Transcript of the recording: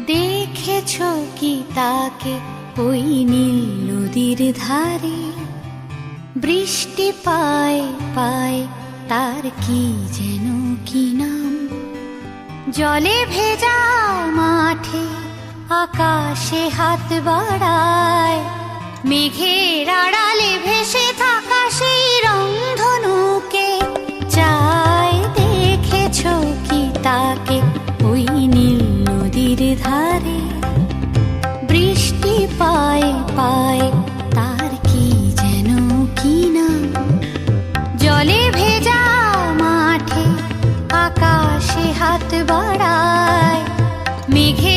দেখেছো কি তাকে ওই নীল নদীর ধারে? বৃষ্টি পায় পায় তার কি যেন কি নাম। জলে ভেজা মাঠে আকাশে হাত বাড়ায়, মেঘের আড়ালে ভেসে থাকা সেই রংধনুকে চায়। দেখেছো কি তাকে ওই নীল নদীর ধারে? বৃষ্টি পায় পায় তার কি যেন কি নাম। জলে ভেজা মাঠে আকাশে হাত বাড়ায়, মেঘে